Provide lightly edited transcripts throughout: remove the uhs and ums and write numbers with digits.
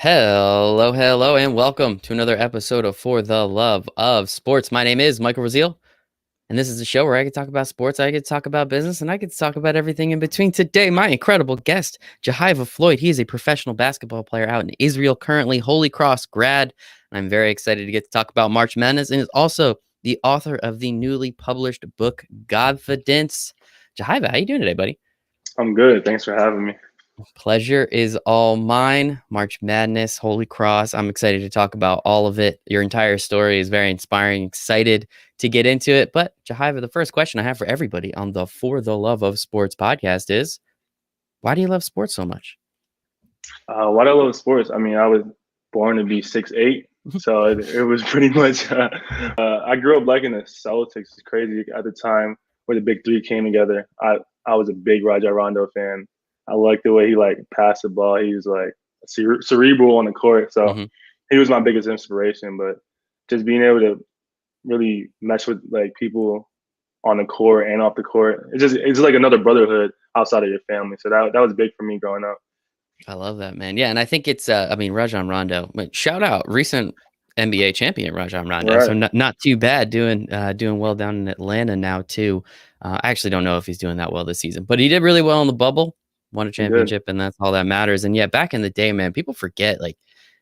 Hello, hello, and welcome to another episode of For the Love of Sports. My name is Michael Rasile, and this is a show where I can talk about sports, I can talk about business, and I can talk about everything in between. Today, my incredible guest, Jehyve Floyd. He is a professional basketball player out in Israel, currently Holy Cross grad. And I'm very excited to get to talk about March Madness, and is also the author of the newly published book, Godfidence. Jehyve, how you doing today, buddy? I'm good. Thanks for having me. Pleasure is all mine. March Madness, Holy Cross. I'm excited to talk about all of it. Your entire story is very inspiring. Excited to get into it. But Jehyve, the first question I have for everybody on the For the Love of Sports podcast is, why do you love sports so much? Why do I love sports? I mean, I was born to be 6'8", so it was pretty much. I grew up liking the Celtics. It's crazy at the time where the big three came together. I was a big Rajon Rondo fan. I liked the way he passed the ball. He was cerebral on the court, so he was my biggest inspiration. But just being able to really mesh with people on the court and off the court, it's like another brotherhood outside of your family. So that was big for me growing up. I love that, man. Yeah, and I think it's Rajon Rondo. Shout out recent NBA champion Rajon Rondo. Right. So not too bad doing well down in Atlanta now too. I actually don't know if he's doing that well this season, but he did really well in the bubble, won a championship, and that's all that matters. And yeah, back in the day, man, people forget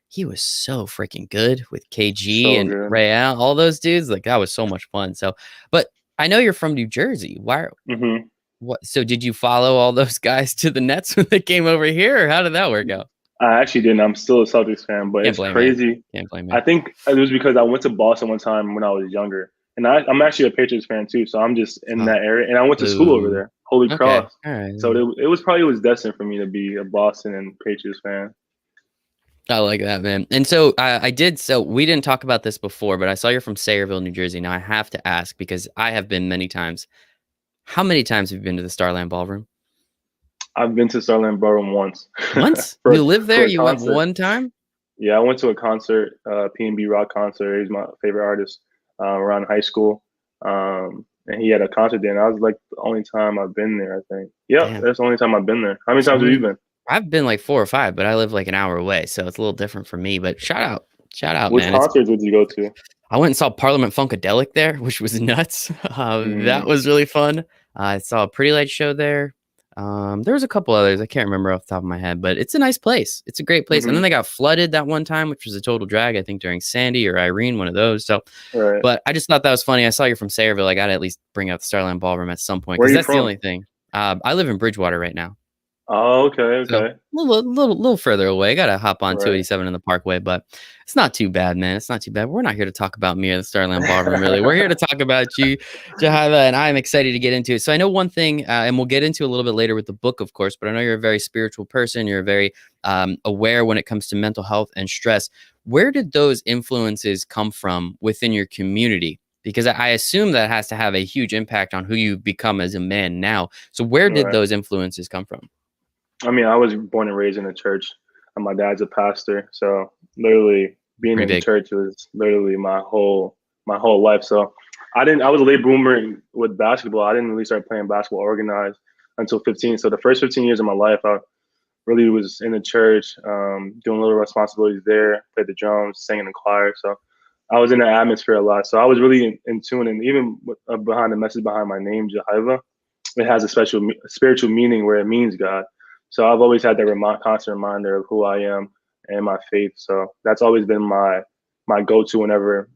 he was so freaking good with KG and Ray Allen, all those dudes. That was so much fun. So, but I know you're from New Jersey. Why? What? So did you follow all those guys to the Nets when they came over here, or how did that work out? I actually didn't. I'm still a Celtics fan, but it's crazy. Can't blame me. I think it was because I went to Boston one time when I was younger, and I'm actually a Patriots fan too. So I'm just in that area, and I went to school over there, Holy Cross. All right. So it was destined for me to be a Boston and Patriots fan. I like that, man. And so I did. So we didn't talk about this before, but I saw you're from Sayreville, New Jersey. Now I have to ask, because I have been many times. How many times have you been to the Starland Ballroom? I've been to Starland Ballroom once. Once? You live there? You went one time? Yeah, I went to a concert, P&B rock concert. He's my favorite artist around high school. And he had a concert there, and that was the only time I've been there, I think. Yeah, that's the only time I've been there. How many times have you been? I've been 4 or 5, but I live an hour away, so it's a little different for me. But shout out, Which man. Which concerts did you go to? I went and saw Parliament Funkadelic there, which was nuts. That was really fun. I saw a Pretty Light show there. There was a couple others I can't remember off the top of my head, but it's a nice place. It's a great place. And then they got flooded that one time, which was a total drag, I think during Sandy or Irene, one of those. So, but I just thought that was funny. I saw you're from Sayreville. I got to at least bring out the Starland Ballroom at some point, because that's the only thing. I live in Bridgewater right now. Oh, okay. So a little further away. Got to hop on 287 in the Parkway, but it's not too bad, man. It's not too bad. We're not here to talk about me or the Starland Ballroom, really. We're here to talk about you, Jehyve, and I'm excited to get into it. So I know one thing, and we'll get into a little bit later with the book, of course, but I know you're a very spiritual person. You're very aware when it comes to mental health and stress. Where did those influences come from within your community? Because I assume that has to have a huge impact on who you become as a man now. So where did those influences come from? I mean, I was born and raised in a church, and my dad's a pastor. So literally being in the church was literally my whole life. So I was a late bloomer with basketball. I didn't really start playing basketball organized until 15. So the first 15 years of my life, I really was in the church, doing little responsibilities there, played the drums, sang in the choir. So I was in the atmosphere a lot. So I was really in tune, and even behind the message behind my name, Jehyve, it has a spiritual meaning where it means God. So I've always had that constant reminder of who I am and my faith. So that's always been my go-to whenever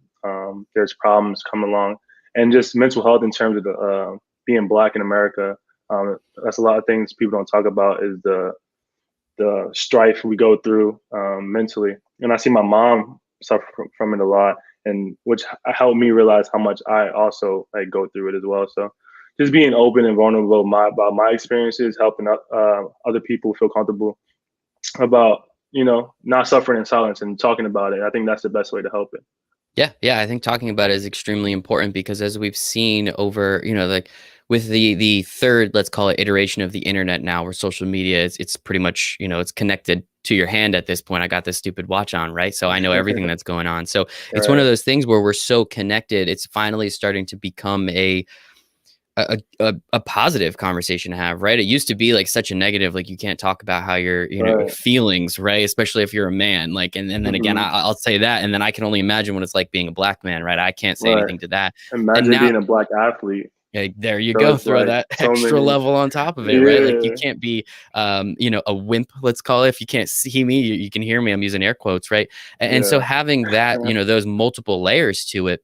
there's problems come along. And just mental health in terms of being Black in America. That's a lot of things people don't talk about, is the strife we go through mentally. And I see my mom suffer from it a lot, and which helped me realize how much I also go through it as well. So just being open and vulnerable about my experiences, helping other people feel comfortable about, not suffering in silence and talking about it. I think that's the best way to help it. Yeah. I think talking about it is extremely important, because as we've seen over, with the third, let's call it, iteration of the internet now, where social media it's pretty much, it's connected to your hand at this point. I got this stupid watch on, right? So I know everything that's going on. So it's one of those things where we're so connected. It's finally starting to become a positive conversation to have, right? It used to be like such a negative, like you can't talk about how your Right. feelings, right? Especially if you're a man, like, and then again, Hmm. I'll say that, and then I can only imagine what it's like being a black man, right? I can't say Right. anything to that. And Imagine now, being a black athlete. there you So go, it's throw like that so extra many. level on top of it, right? Like you Yeah. can't be, a wimp, let's call it. If you can't see me, you can hear me. I'm using air quotes, right? And so Yeah. having that, those multiple layers to it,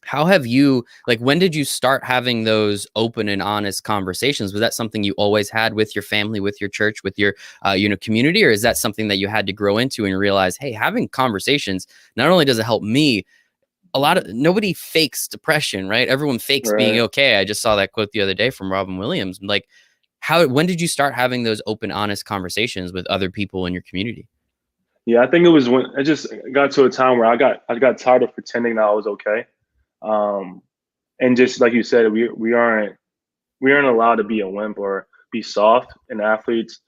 how have you, like, when did you start having those open and honest conversations? Was that something you always had with your family, with your church, with your, community? Or is that something that you had to grow into and realize, hey, having conversations, not only does it help me, nobody fakes depression, right? Everyone fakes being Right. okay. I just saw that quote the other day from Robin Williams. Like, when did you start having those open, honest conversations with other people in your community? Yeah, I think it was when I just got to a time where I got tired of pretending that I was okay. Um, and just like you said, we aren't allowed to be a wimp or be soft in athletes,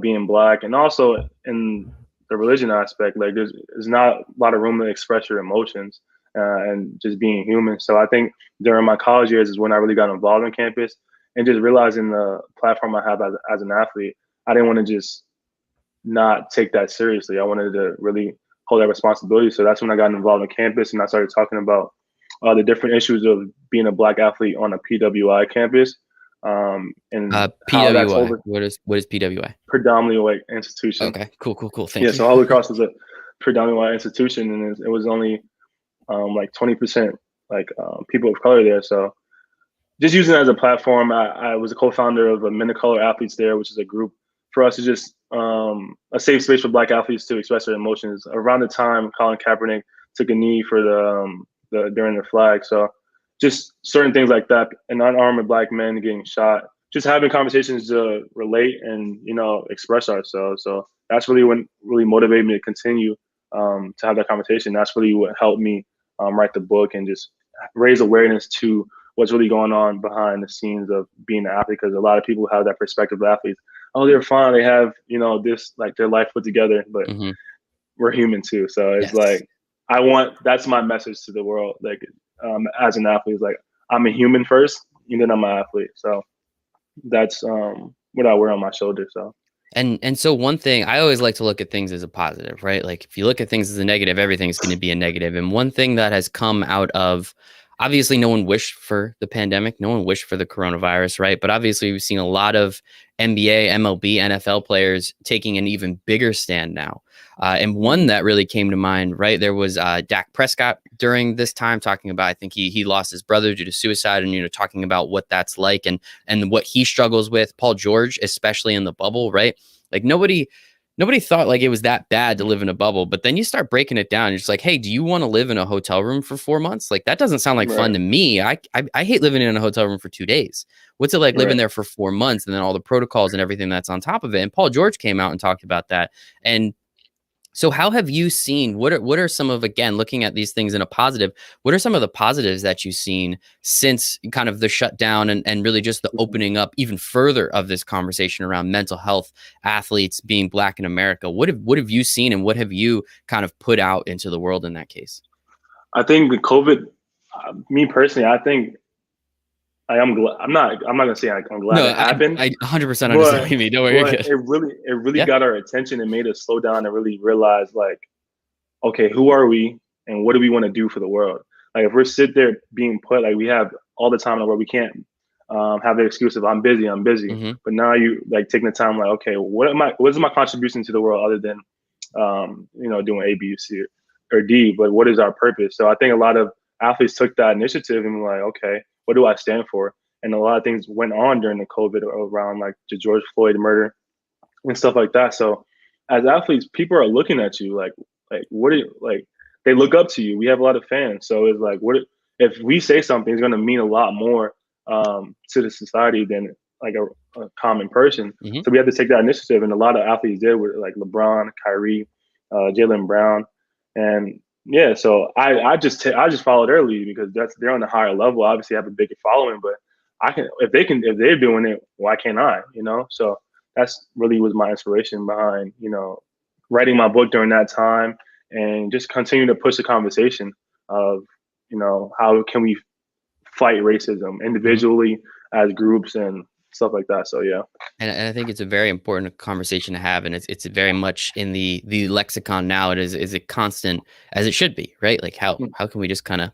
being black, and also in the religion aspect. Like there's not a lot of room to express your emotions and just being human. So I think during my college years is when I really got involved in campus and just realizing the platform I have as an athlete. I didn't want to just not take that seriously. I wanted to really hold that responsibility. So that's when I got involved in campus and I started talking about the different issues of being a black athlete on a PWI campus, and how that's PWI. over What is PWI? predominantly white institution. Okay, cool. Yeah, Thank you. so Holy Cross is a predominantly white institution, and it was only like 20% like people of color there. So just using it as a platform, I was a co-founder of a Men of Color Athletes there, which is a group for us to just a safe space for Black athletes to express their emotions. Around the time Colin Kaepernick took a knee for the during the flag, so just certain things like that, and unarmed Black men getting shot, just having conversations to relate and express ourselves. So that's really what really motivated me to continue to have that conversation. That's really what helped me write the book and just raise awareness to what's really going on behind the scenes of being an athlete, because a lot of people have that perspective of athletes. Oh, they're fine. They have, this, like, their life put together, but Hmm. we're human too. So it's Yes. like, that's my message to the world. Like, as an athlete, it's like, I'm a human first, and then I'm an athlete. So that's what I wear on my shoulder. So, And so one thing, I always like to look at things as a positive, right? Like if you look at things as a negative, everything's going to be a negative. And one thing that has come out of, obviously no one wished for the pandemic, no one wished for the coronavirus, right? But obviously we've seen a lot of NBA, MLB, NFL players taking an even bigger stand now. And one that really came to mind, right? There was Dak Prescott during this time talking about, I think he lost his brother due to suicide, and talking about what that's like and what he struggles with. Paul George, especially in the bubble, right? Like nobody thought like it was that bad to live in a bubble, but then you start breaking it down. You're just like, hey, do you want to live in a hotel room for 4 months? Like that doesn't sound like fun right, to me. I hate living in a hotel room for 2 days. What's it like living right. there for 4 months and then all the protocols and everything that's on top of it? And Paul George came out and talked about that. And so how have you seen, what are some of, again, looking at these things in a positive, what are some of the positives that you've seen since kind of the shutdown and really just the Mhm. opening up even further of this conversation around mental health, athletes being black in America? What have you seen and what have you kind of put out into the world in that case? I think with COVID, me personally, I think I'm glad. I'm not gonna say I'm glad No, it happened. I 100% understand But what you mean. Don't worry, you're but good. it really Yeah. got our attention and made us slow down and really realize, like, okay, who are we and what do we want to do for the world? Like, if we're sit there being put, like, we have all the time in the world, we can't have the excuse of I'm busy. Hmm. But now you like taking the time, like, okay, what is my contribution to the world other than doing A, B, C, or D? But what is our purpose? So I think a lot of athletes took that initiative and were like, okay, what do I stand for? And a lot of things went on during the COVID around, like, the George Floyd murder and stuff like that. So as athletes, people are looking at you like what do you like? They look up to you. We have a lot of fans, so it's like, what if we say something is going to mean a lot more to the society than like a common person. Hmm. So we have to take that initiative, and a lot of athletes did, with like LeBron, Kyrie, Jalen Brown, and yeah. So I just followed their lead because they're on a higher level. Obviously, have a bigger following, but I can if they're doing it, why can't I? So that's really was my inspiration behind writing my book during that time, and just continue to push the conversation of how can we fight racism Hmm. individually as groups and stuff like that. So yeah. And I think it's a very important conversation to have, and it's very much in the lexicon now. It is a constant, as it should be, right? Like how can we just kind of,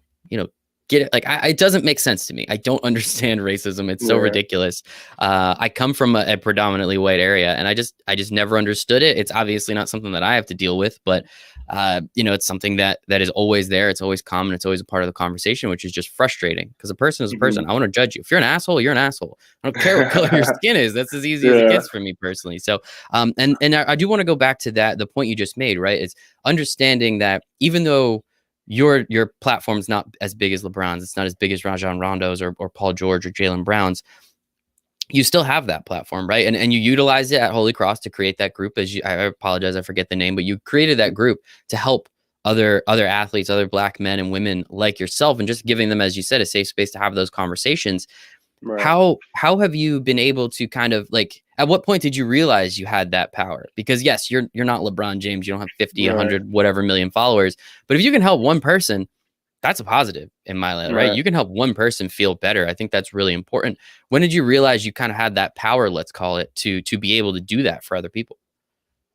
get it? Like it doesn't make sense to me. I don't understand racism. It's so Yeah. ridiculous. I come from a predominantly white area, and I just never understood it. It's obviously not something that I have to deal with, but it's something that is always there. It's always common. It's always a part of the conversation, which is just frustrating because a person is a person. I want to judge you. If you're an asshole, you're an asshole. I don't care what color your skin is. That's as easy as it gets for me personally. So, and I do want to go back to the point you just made, right? Is understanding that even though your platform's not as big as LeBron's, it's not as big as Rajon Rondo's or Paul George or Jaylen Brown's, you still have that platform, right? And you utilize it at Holy Cross to create that group. I apologize, I forget the name, but you created that group to help other athletes, other Black men and women like yourself, and just giving them, as you said, a safe space to have those conversations. Right. How have you been able to kind of like, at what point did you realize you had that power? Because yes, you're not LeBron James, you don't have 50, 100, whatever million followers, but if you can help one person, that's a positive in my life, right? You can help one person feel better. I think that's really important. When did you realize you kind of had that power, let's call it, to be able to do that for other people?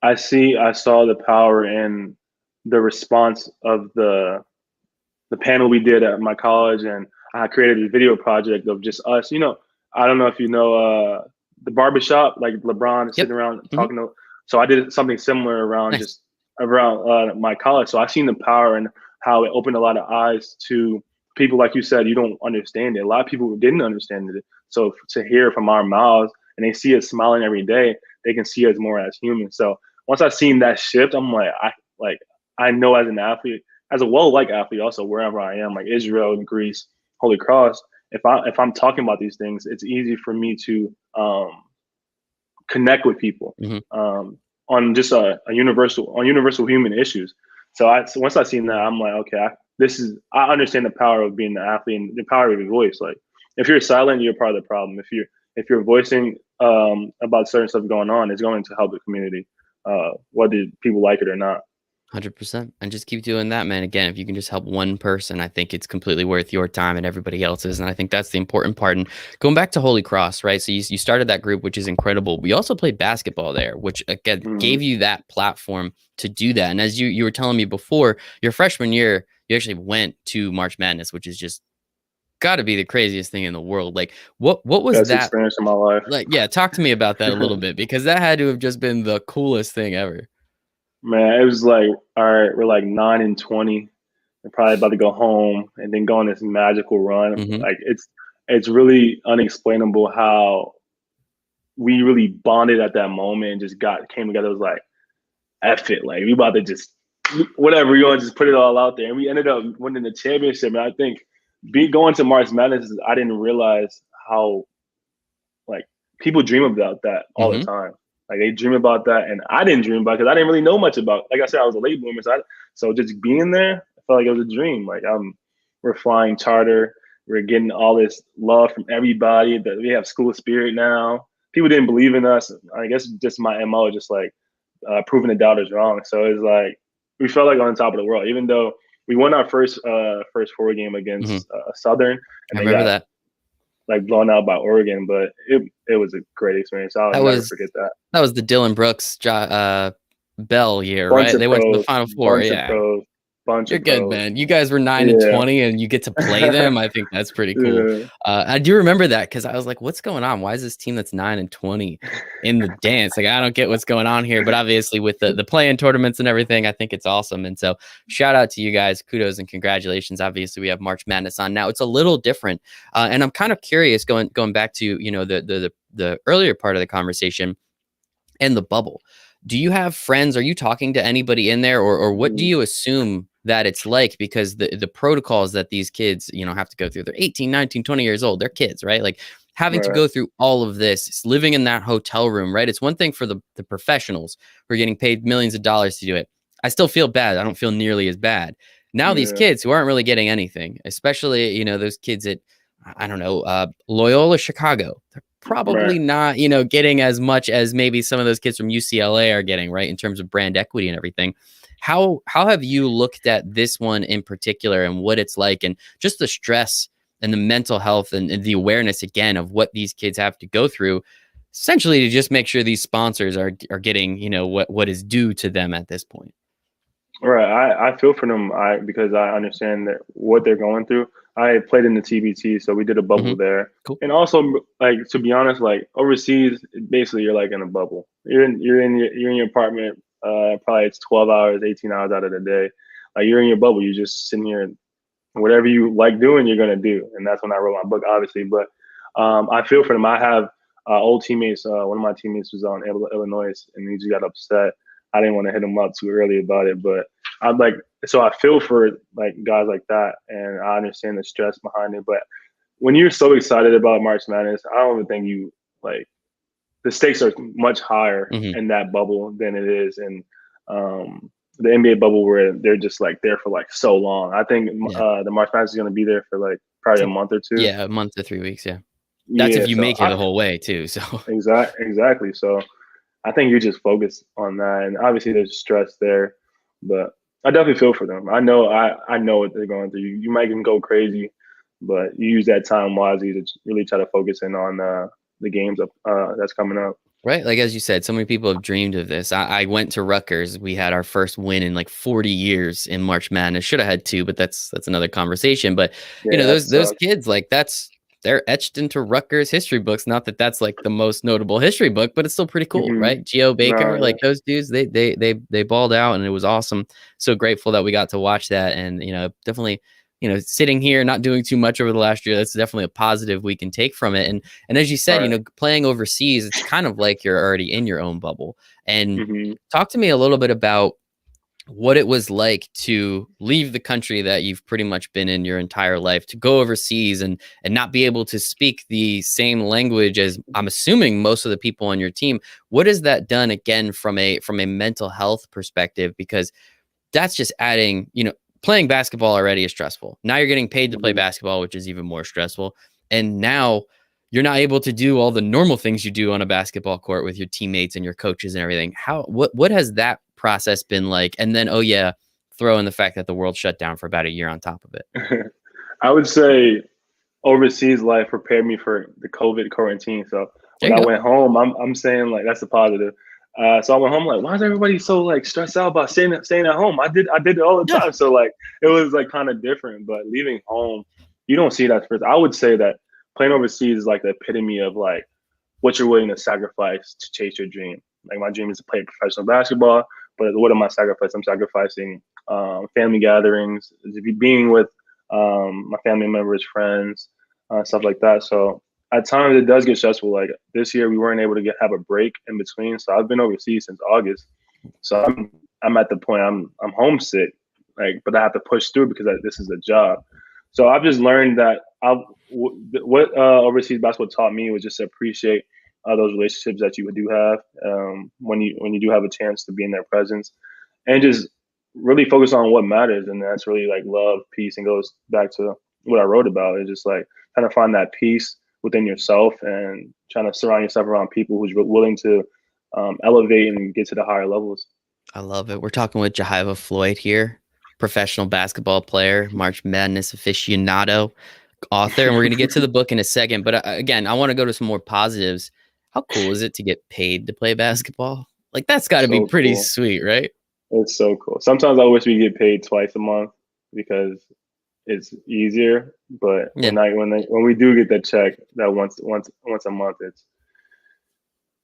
I saw the power in the response of the panel we did at my college, and I created a video project of just us. I don't know if you know the barbershop, like LeBron sitting around talking to. So I did something similar around just around my college. So I seen the power and how it opened a lot of eyes to people. Like you said, you don't understand it. A lot of people didn't understand it. So to hear from our mouths and they see us smiling every day, they can see us more as humans. So once I seen that shift, I'm like, I know as an athlete, as a well-liked athlete, also wherever I am, like Israel, Greece, Holy Cross, if I'm talking about these things, it's easy for me to connect with people on just a universal human issues. So once I seen that, I'm like, okay, I understand the power of being an athlete and the power of your voice. Like if you're silent, you're part of the problem. If you're voicing about certain stuff going on, it's going to help the community, whether people like it or not. 100%. And just keep doing that, man. Again, if you can just help one person, I think it's completely worth your time and everybody else's. And I think that's the important part. And going back to Holy Cross, right? So you started that group, which is incredible. We also played basketball there, which again gave you that platform to do that. And as you were telling me before, your freshman year, you actually went to March Madness, which is just got to be the craziest thing in the world. Like what was Best that experience of my life? Like, yeah, talk to me about that a little bit, because that had to have just been the coolest thing ever. Man, it was like, all right, we're like 9-20. We're probably about to go home and then go on this magical run. Like it's really unexplainable how we really bonded at that moment and just came together. It was like, F it. Like we about to just whatever, you want to just put it all out there. And we ended up winning the championship. And I think going to March Madness, I didn't realize how like people dream about that all the time. Like they dream about that, and I didn't dream about it because I didn't really know much about. Like I said, I was a late bloomer, so just being there, I felt like it was a dream. Like we're flying charter, we're getting all this love from everybody. That we have school spirit now. People didn't believe in us. I guess just my MO, just like proving the doubters wrong. So it's like we felt like on top of the world, even though we won our first 4 game against Southern. And I remember that. Like blown out by Oregon, but it was a great experience. I'll never forget that. That was the Dylan Brooks Bell year, right? They went to the Final Four. Yeah. You're good, man. You guys were 9-20 and you get to play them. I think that's pretty cool. I do remember that because I was like, what's going on? Why is this team that's 9-20 in the dance? Like, I don't get what's going on here. But obviously with the play-in tournaments and everything, I think it's awesome. And so shout out to you guys. Kudos and congratulations. Obviously, we have March Madness on now. It's a little different. And I'm kind of curious going back to, the earlier part of the conversation and the bubble. Do you have friends? Are you talking to anybody in there, or what do you assume that it's like? Because the protocols that these kids, have to go through, they're 18, 19, 20 years old. They're kids, right? Like having to go through all of this, living in that hotel room, right? It's one thing for the professionals who are getting paid millions of dollars to do it. I still feel bad. I don't feel nearly as bad. Now these kids who aren't really getting anything, especially, those kids at, I don't know, Loyola Chicago, they're probably not, getting as much as maybe some of those kids from UCLA are getting, right? In terms of brand equity and everything. How have you looked at this one in particular and what it's like, and just the stress the mental health and the awareness again of what these kids have to go through, essentially to just make sure these sponsors are getting, you know, what is due to them at this point. Right. I feel for them. Because I understand that what they're going through. I played in the TBT, so we did a bubble there. Cool. And also, like, to be honest, like overseas, basically you're like in a bubble. You're in your apartment. Probably it's 12 hours, 18 hours out of the day. Like you're in your bubble. You're just sitting here. Whatever you like doing, you're gonna do. And that's when I wrote my book, obviously. But I feel for them. I have old teammates. One of my teammates was on Illinois, and he just got upset. I didn't want to hit him up too early about it, but I'm like, so I feel for like guys like that, and I understand the stress behind it. But when you're so excited about March Madness, I don't even think you like the stakes are much higher in that bubble than it is in the NBA bubble where they're just like there for like so long. I think the March Madness is going to be there for like probably a month or two. Yeah, a month to 3 weeks. Yeah, that's if you make it the whole way too. So exactly. So I think you just focus on that, and obviously there's stress there, but I definitely feel for them. I know what they're going through. You might even go crazy, but you use that time wisely to really try to focus in on the games that's coming up. Right. Like, as you said, so many people have dreamed of this. I went to Rutgers. We had our first win in like 40 years in March Madness. Should have had two, but that's another conversation. But you know, those kids, like they're etched into Rutgers history books. Not that that's like the most notable history book, but it's still pretty cool, right? Geo Baker, like those dudes, they balled out, and it was awesome. So grateful that we got to watch that, and you know, definitely, you know, sitting here not doing too much over the last year, that's definitely a positive we can take from it. And as you said, you know, playing overseas, it's kind of like you're already in your own bubble. And talk to me a little bit about what it was like to leave the country that you've pretty much been in your entire life, to go overseas and not be able to speak the same language as, I'm assuming, most of the people on your team. What has that done again from a mental health perspective? Because that's just adding, you know, playing basketball already is stressful. Now you're getting paid to play basketball, which is even more stressful. And now you're not able to do all the normal things you do on a basketball court with your teammates and your coaches and everything. What has that process been like? And then, throw in the fact that the world shut down for about a year on top of it. I would say overseas life prepared me for the COVID quarantine. So when I went home, I'm saying like that's a positive. So I went home like, why is everybody so like stressed out about staying at home? I did it all the time. So like it was like kind of different. But leaving home, you don't see that first. I would say that playing overseas is like the epitome of like what you're willing to sacrifice to chase your dream. Like my dream is to play professional basketball, but what am I sacrificing? I'm sacrificing family gatherings, being with my family members, friends, stuff like that. So at times it does get stressful. Like this year, we weren't able to have a break in between. So I've been overseas since August. So I'm at the point I'm homesick, like, but I have to push through because this is a job. So I've just learned that what overseas basketball taught me was just to appreciate those relationships that you do have when you do have a chance to be in their presence, and just really focus on what matters. And that's really like love, peace, and goes back to what I wrote about. It's just like trying to find that peace within yourself and trying to surround yourself around people who's willing to elevate and get to the higher levels. I love it. We're talking with Jehyve Floyd here, professional basketball player, March Madness aficionado, author, and we're going to get to the book in a second. But again, I want to go to some more positives. How cool is it to get paid to play basketball? Like that's got to be pretty sweet, right? It's so cool. Sometimes I wish we get paid twice a month because it's easier. But when we do get that check, that once a month, it's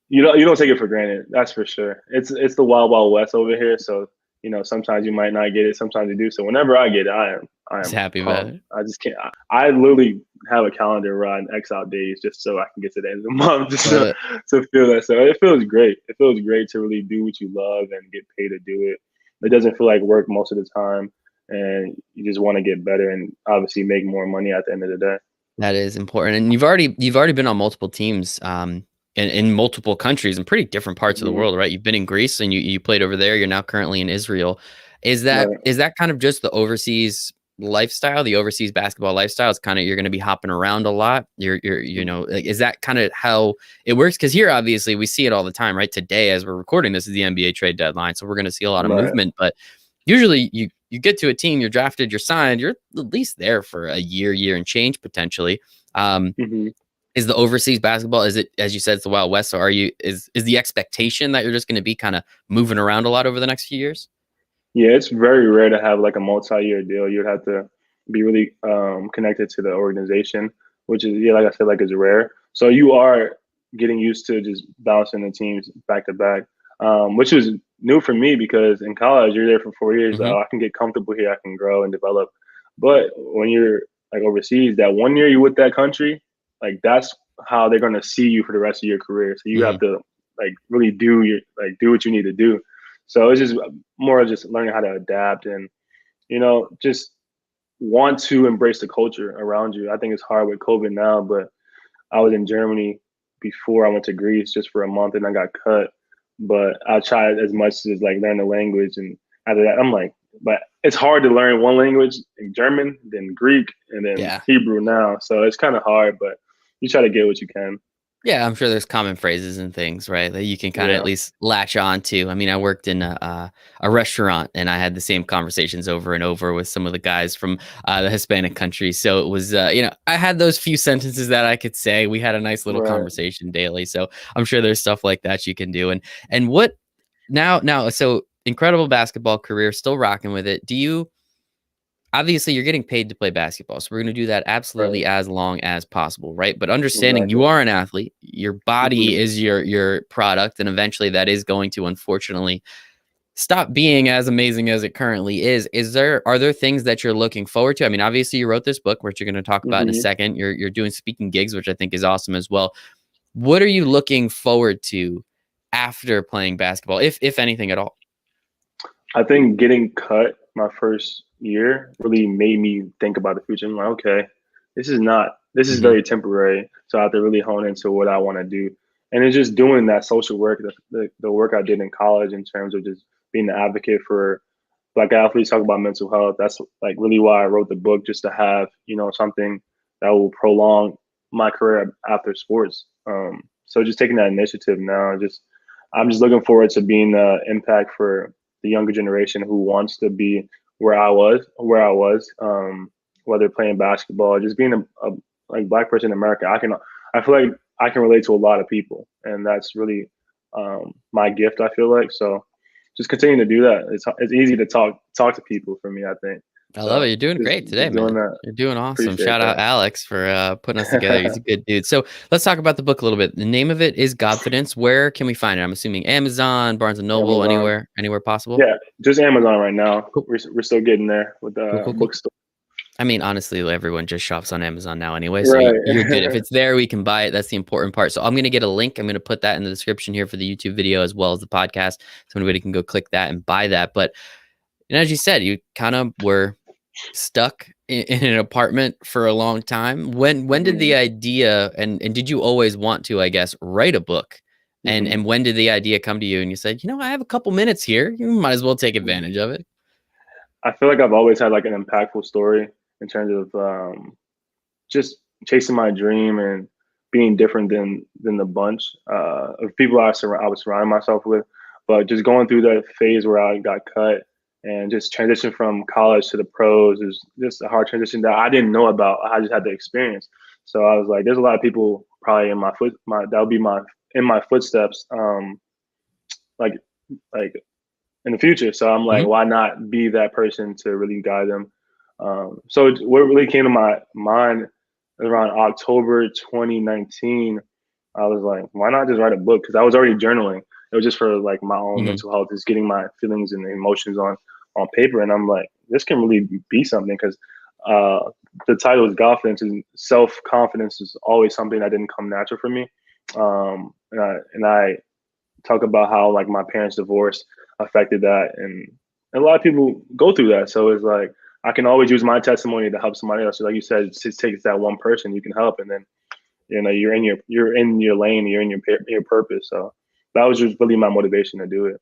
you don't take it for granted. That's for sure. It's the wild west over here. So you know, sometimes you might not get it, sometimes you do. So whenever I get it, I am happy about it. I just can't. I literally have a calendar where I X out days just so I can get to the end of the month, just to feel that. So it feels great. It feels great to really do what you love and get paid to do it. It doesn't feel like work most of the time, and you just want to get better and obviously make more money at the end of the day. That is important, and you've already been on multiple teams. In multiple countries in pretty different parts of the world, right? You've been in Greece and you played over there. You're now currently in Israel. Is that kind of just the overseas lifestyle, the overseas basketball lifestyle? It's kind of, you're going to be hopping around a lot. You're you know, like, is that kind of how it works? Because here, obviously, we see it all the time, right? Today, as we're recording, this is the NBA trade deadline, so we're going to see a lot of movement. But usually, you get to a team, you're drafted, you're signed, you're at least there for a year and change potentially. Mm-hmm. Is the overseas basketball, is it, as you said, it's the Wild West? So is the expectation that you're just going to be kind of moving around a lot over the next few years? Yeah, it's very rare to have like a multi-year deal. You'd have to be really connected to the organization, which is, yeah, like I said, like is rare. So you are getting used to just bouncing the teams back to back, which was new for me because in college you're there for 4 years. Hmm. I can get comfortable here, I can grow and develop. But when you're like overseas, that 1 year you with that country, like that's how they're gonna see you for the rest of your career. So you have Hmm. to like really do what you need to do. So it's just more of just learning how to adapt and just want to embrace the culture around you. I think it's hard with COVID now, but I was in Germany before I went to Greece just for a month and I got cut. But I tried as much as like learn the language, and after that, I'm like, but it's hard to learn one language in German, then Greek, and then Yeah. Hebrew now. So it's kind of hard, but you try to get what you can. Yeah, I'm sure there's common phrases and things, right, that you can kind of at Yeah, least latch on to. I mean, I worked in a restaurant, and I had the same conversations over and over with some of the guys from the Hispanic countries. So it was, I had those few sentences that I could say. We had a nice little right. conversation daily. So I'm sure there's stuff like that you can do. And what now? So incredible basketball career, still rocking with it. Do you? Obviously you're getting paid to play basketball, so we're going to do that Right. absolutely as long as possible, right? But understanding you Exactly. are an athlete, your body Hmm. is your product, and eventually that is going to unfortunately stop being as amazing as it currently are there things that you're looking forward to? I mean, obviously you wrote this book, which you're going to talk about in a Hmm. second. You're doing speaking gigs, which I think is awesome as well. What are you looking forward to after playing basketball, if anything at all? I think getting cut my first year really made me think about the future. I'm like, okay, this is Hmm. very temporary. So I have to really hone into what I want to do. And it's just doing that social work, the work I did in college in terms of just being an advocate for Black athletes, talk about mental health. That's like really why I wrote the book, just to have, something that will prolong my career after sports. So just taking that initiative now, I'm just looking forward to being the impact for the younger generation who wants to be where I was, whether playing basketball or just being a like Black person in America. I feel like I can relate to a lot of people, and that's really my gift. I feel like so. Just continue to do that. It's easy to talk to people for me, I think. I love it. So You're doing just great today, just doing man. that. You're doing awesome. Appreciate Shout out that. Alex for putting us together. He's a good dude. So let's talk about the book a little bit. The name of it is Godfidence. Where can we find it? I'm assuming Amazon, Barnes and Noble, Amazon. anywhere possible. Yeah, just Amazon right now. Cool, We're still getting there with cool, the cool, cool. bookstore. I mean, honestly, everyone just shops on Amazon now anyway, so you're good. If Right. it's there, we can buy it. That's the important part. So I'm gonna get a link. I'm gonna put that in the description here for the YouTube video as well as the podcast, so anybody can go click that and buy that. But and as you said, you kind of were stuck in an apartment for a long time. When did the Hmm. idea, and did you always want to, I guess, write a book? Hmm. And when did the idea come to you and you said, I have a couple minutes here. You might as well take advantage of it. I feel like I've always had like an impactful story in terms of just chasing my dream and being different than the bunch of people I was surrounding myself with. But just going through that phase where I got cut and just transition from college to the pros is just a hard transition that I didn't know about. I just had the experience. So I was like, there's a lot of people probably in my that would be my in my footsteps, like like in the future. So I'm like, Mhm. why not be that person to really guide them? What really came to my mind around October 2019, I was like, why not just write a book? Because I was already journaling. It was just for like my own Mhm. mental health, just getting my feelings and emotions on paper. And I'm like, this can really be something because uh, the title is confidence, and self confidence is always something that didn't come natural for me. And I talk about how like my parents' divorce affected that, and a lot of people go through that. So it's like I can always use my testimony to help somebody else. So like you said, it just takes that one person you can help, and then you're in your lane, you're in your purpose. So that was just really my motivation to do it.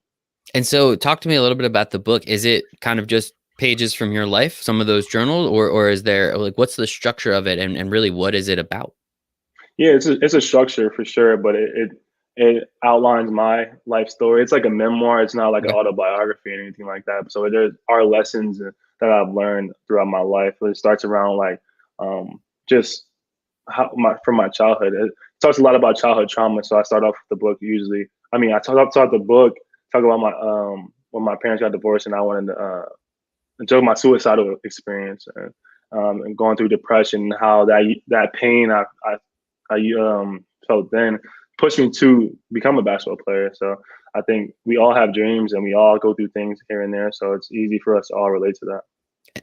And so talk to me a little bit about the book. Is it kind of just pages from your life, some of those journals, or is there like what's the structure of it and really what is it about? Yeah, it's a structure for sure, but it outlines my life story. It's like a memoir. It's not like an Okay. autobiography or anything like that. So there are lessons that I've learned throughout my life. It starts around like just from my childhood. It talks a lot about childhood trauma. So I start off with the book usually. I mean, I talk the book, talk about my when my parents got divorced and I wanted to joke my suicidal experience and going through depression, and how that pain I felt then pushed me to become a basketball player. So I think we all have dreams and we all go through things here and there. So it's easy for us to all relate to that.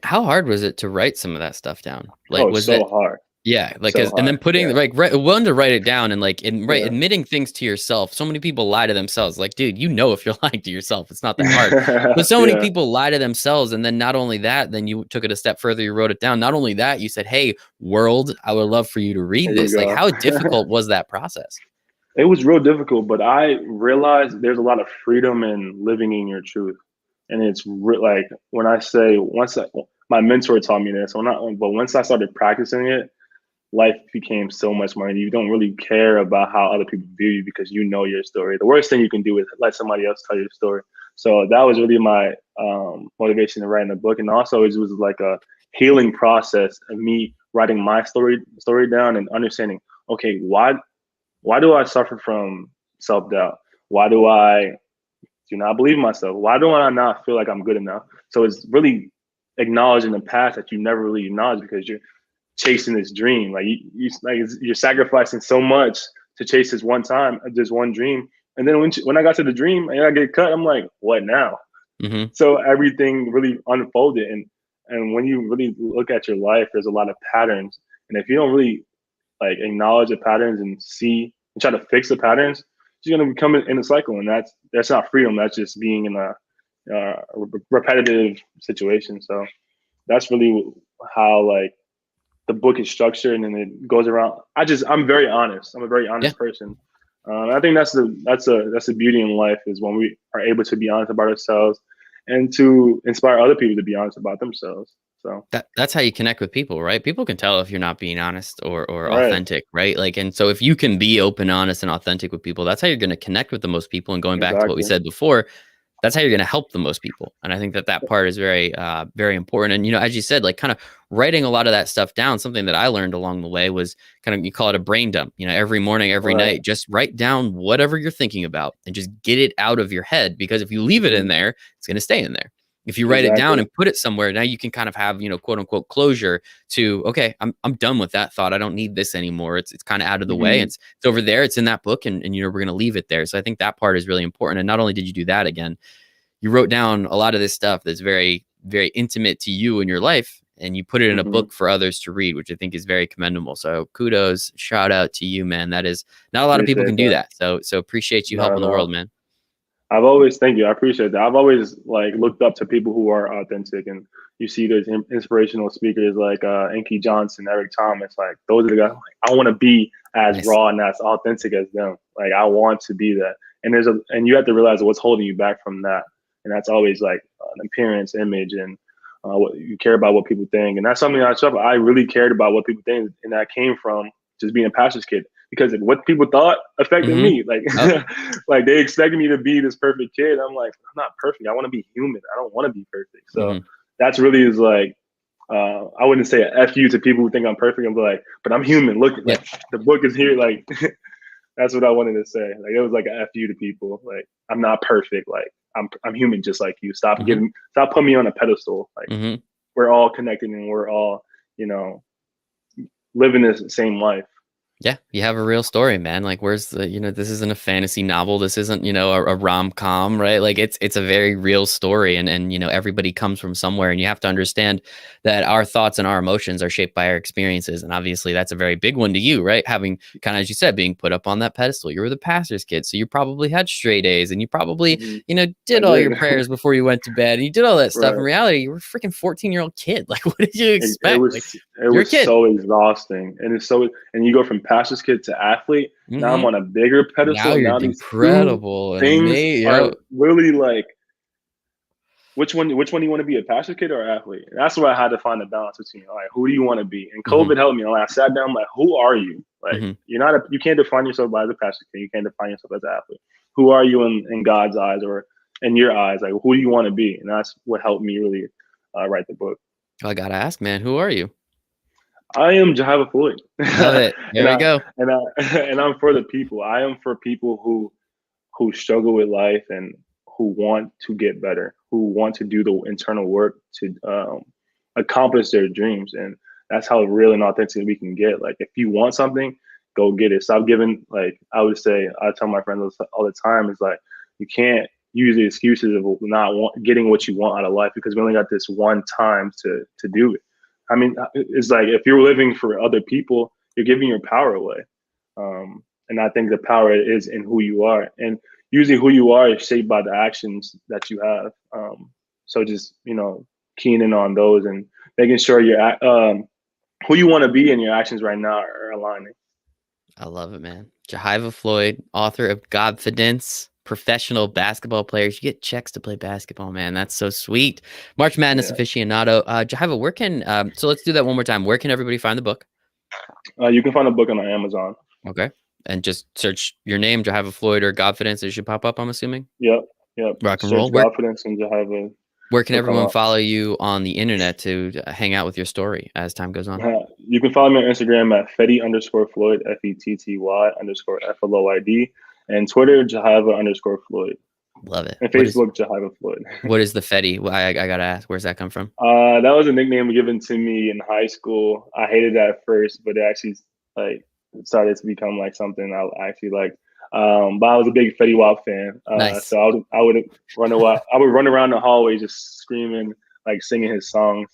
How hard was it to write some of that stuff down? Like, Oh, was so it? hard. Yeah, like, So and then hard. putting Yeah. like one to write it down and like Yeah. admitting things to yourself. So many people lie to themselves. Like, dude, you know if you're lying to yourself, it's not that hard. But so many Yeah. people lie to themselves, and then not only that, then you took it a step further. You wrote it down. Not only that, you said, "Hey, world, I would love for you to read There you this." Like, go. how difficult was that process? It was real difficult, but I realized there's a lot of freedom in living in your truth. And it's like when I say my mentor taught me this, but once I started practicing it, life became so much more. You don't really care about how other people view you because you know your story. The worst thing you can do is let somebody else tell your story. So that was really my motivation to writing the book, and also it was like a healing process of me writing my story down and understanding. Okay, why do I suffer from self doubt? Why do I do not believe in myself? Why do I not feel like I'm good enough? So it's really acknowledging the past that you never really acknowledge because you're chasing this dream. Like you're sacrificing so much to chase this one dream. And then when I got to the dream and I get cut, I'm like, what now? Hmm. So everything really unfolded. And when you really look at your life, there's a lot of patterns. And if you don't really like acknowledge the patterns and see and try to fix the patterns, you're gonna become in a cycle. And that's not freedom. That's just being in a repetitive situation. So that's really how like the book is structured, and then it goes around. I'm very honest. I'm a very Yeah. honest person. I think that's the beauty in life is when we are able to be honest about ourselves and to inspire other people to be honest about themselves. So That's how you connect with people, right? People can tell if you're not being honest or right, authentic, right? Like, and so if you can be open, honest, and authentic with people, that's how you're going to connect with the most people. And going back to what we exactly. said before, that's how you're going to help the most people. And I think that part is very, very important. And, as you said, like kind of writing a lot of that stuff down, something that I learned along the way was kind of, you call it a brain dump, every morning, every Right. night, just write down whatever you're thinking about and just get it out of your head. Because if you leave it in there, it's going to stay in there. If you write it down Exactly. and put it somewhere, now you can kind of have, quote unquote closure to, okay, I'm done with that thought. I don't need this anymore. It's kind of out of the way. It's over there. It's in that book, and we're going to leave it there. So I think that part is really important. And not only did you do that, again, you wrote down a lot of this stuff that's very, very intimate to you in your life, and you put it in a book for others to read, which I think is very commendable. So kudos, shout out to you, man. That is not a lot of people can do that. So appreciate you helping the world, man. Thank you. I appreciate that. I've always like looked up to people who are authentic, and you see those inspirational speakers like Inky Johnson, Eric Thomas. Like those are the guys. Like, I want to be as Nice. raw and as authentic as them. Like I want to be that. And you have to realize what's holding you back from that. And that's always like an appearance, image, and what you care about what people think. And that's something I really cared about what people think, and that came from just being a pastor's kid, because what people thought affected me. Like, like they expected me to be this perfect kid. I'm like, I'm not perfect. I want to be human. I don't want to be perfect. So that's really is like, I wouldn't say a fu to people who think I'm perfect. I'm like, but I'm human. Look, like the book is here. Like, that's what I wanted to say. Like it was like a fu to people. Like I'm not perfect. Like I'm human just like you. Stop putting me on a pedestal. Like we're all connected and we're all, living this same life. Yeah, you have a real story, man. Like, where's the, this isn't a fantasy novel. This isn't, a rom-com, right? Like it's a very real story, and everybody comes from somewhere, and you have to understand that our thoughts and our emotions are shaped by our experiences. And obviously that's a very big one to you, right? Having kind of, as you said, being put up on that pedestal. You were the pastor's kid. So you probably had straight A's, and you probably, did all your prayers before you went to bed, and you did all that stuff. In reality, you were a freaking 14-year-old kid. Like, what did you expect? It was so exhausting. And you go from pastor's kid to athlete. Now I'm on a bigger pedestal. Now you're these incredible and things amazing. are really like which one do you want to be, a pastor kid or an athlete? And that's where I had to find a balance between, like, who do you want to be? And Mm-hmm. COVID helped me. Like, I sat down, like, who are you? Like, Mm-hmm. you can't define yourself by as a pastor kid. You can't define yourself as an athlete. Who are you in God's eyes or in your eyes? Like, who do you want to be? And that's what helped me really write the book. I gotta ask, man, who are you? I am Jehyve Floyd. Love it. There we go. And I'm for the people. I am for people who struggle with life and who want to get better, who want to do the internal work to accomplish their dreams. And that's how real and authentic we can get. Like, if you want something, go get it. Stop giving, like, I tell my friends all the time, is like, you can't use the excuses of not getting what you want out of life, because we only got this one time to do it. I mean, it's like, if you're living for other people, you're giving your power away. And I think the power is in who you are. And usually who you are is shaped by the actions that you have. So just, keying in on those and making sure who you want to be and your actions right now are aligning. I love it, man. Jehyve Floyd, author of Godfidence, professional basketball players. You get checks to play basketball, man. That's so sweet. March Madness aficionado. Jehyve, where can, so let's do that one more time. Where can everybody find the book? You can find the book on Amazon. Okay. And just search your name, Jehyve Floyd or Godfidence. It should pop up, I'm assuming. Yep. Rock and roll. Godfidence and Jehyve. Where can everyone follow you on the internet to hang out with your story as time goes on? You can follow me on Instagram at Fetty_Floyd, FETTY_FLOYD, and Twitter, Jehyve_Floyd. Love it. And Facebook, Jehyve Floyd. What is the Fetty? I gotta ask, where's that come from? That was a nickname given to me in high school. I hated that at first, but it actually started to become like something I actually liked. But I was a big Fetty Wap fan. Nice. So I would run around the hallway just screaming, like singing his songs.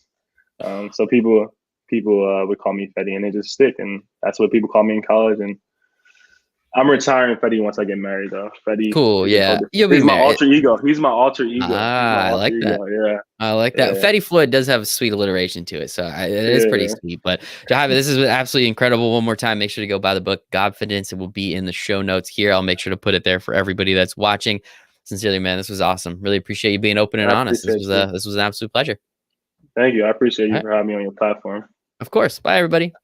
So people would call me Fetty, and it just stick. And that's what people call me in college. And I'm retiring Fetty once I get married, though. Fetty. Cool. Yeah. He's my alter ego. He's my alter ego. I like that. Yeah. I like that. Yeah. Fetty Floyd does have a sweet alliteration to it. So it is pretty sweet. But Jehyve, this is absolutely incredible. One more time, make sure to go buy the book, Godfidence. It will be in the show notes here. I'll make sure to put it there for everybody that's watching. Sincerely, man, this was awesome. Really appreciate you being open and honest. This was an absolute pleasure. Thank you. I appreciate you for having me on your platform. Of course. Bye, everybody.